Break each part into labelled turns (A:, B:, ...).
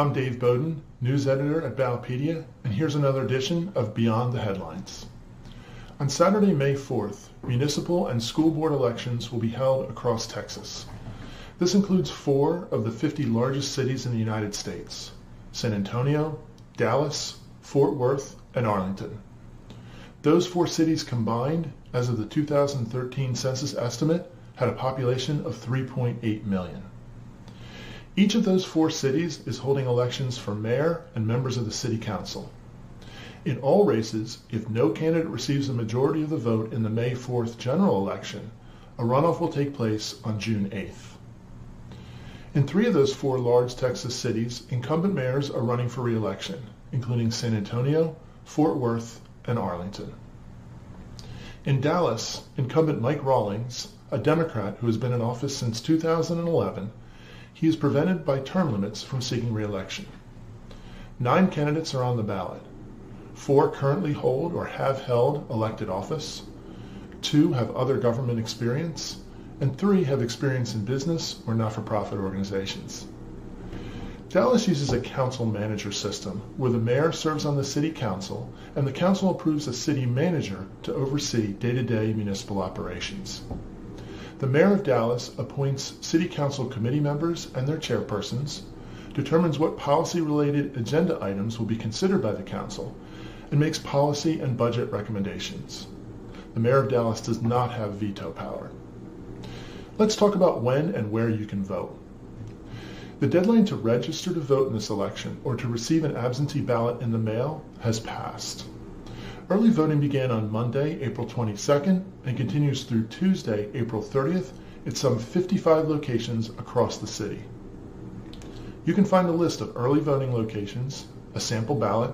A: I'm Dave Beaudoin, news editor at Ballotpedia, and here's another edition of Beyond the Headlines. On Saturday, May 4th, municipal and school board elections will be held across Texas. This includes 4 of the 50 largest cities in the United States: San Antonio, Dallas, Fort Worth, and Arlington. Those 4 cities combined, as of the 2013 census estimate, had a population of 3.8 million. Each of those 4 cities is holding elections for mayor and members of the city council. In all races, if no candidate receives a majority of the vote in the May 4th general election, a runoff will take place on June 8th. In 3 of those 4 large Texas cities, incumbent mayors are running for re-election, including San Antonio, Fort Worth, and Arlington. In Dallas, incumbent Mike Rawlings, a Democrat who has been in office since 2011, he is prevented by term limits from seeking re-election. 9 candidates are on the ballot. 4 currently hold or have held elected office. 2 have other government experience, and 3 have experience in business or not-for-profit organizations. Dallas uses a council-manager system where the mayor serves on the city council and the council approves a city manager to oversee day-to-day municipal operations. The mayor of Dallas appoints city council committee members and their chairpersons, determines what policy-related agenda items will be considered by the council, and makes policy and budget recommendations. The mayor of Dallas does not have veto power. Let's talk about when and where you can vote. The deadline to register to vote in this election or to receive an absentee ballot in the mail has passed. Early voting began on Monday, April 22nd, and continues through Tuesday, April 30th, at some 55 locations across the city. You can find a list of early voting locations, a sample ballot,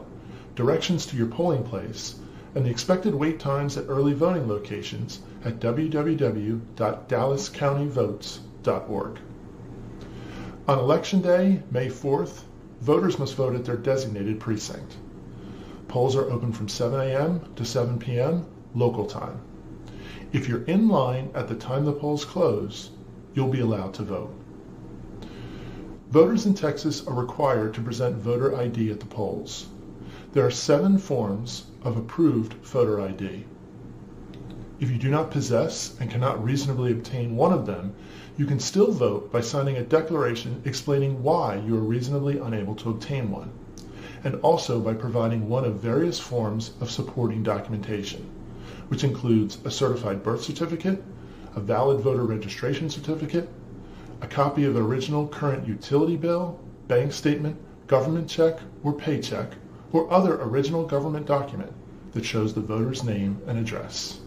A: directions to your polling place, and the expected wait times at early voting locations at www.dallascountyvotes.org. On Election Day, May 4th, voters must vote at their designated precinct. Polls are open from 7 a.m. to 7 p.m. local time. If you're in line at the time the polls close, you'll be allowed to vote. Voters in Texas are required to present voter ID at the polls. There are 7 forms of approved voter ID. If you do not possess and cannot reasonably obtain one of them, you can still vote by signing a declaration explaining why you are reasonably unable to obtain one, and also by providing one of various forms of supporting documentation, which includes a certified birth certificate, a valid voter registration certificate, a copy of an original current utility bill, bank statement, government check or paycheck, or other original government document that shows the voter's name and address.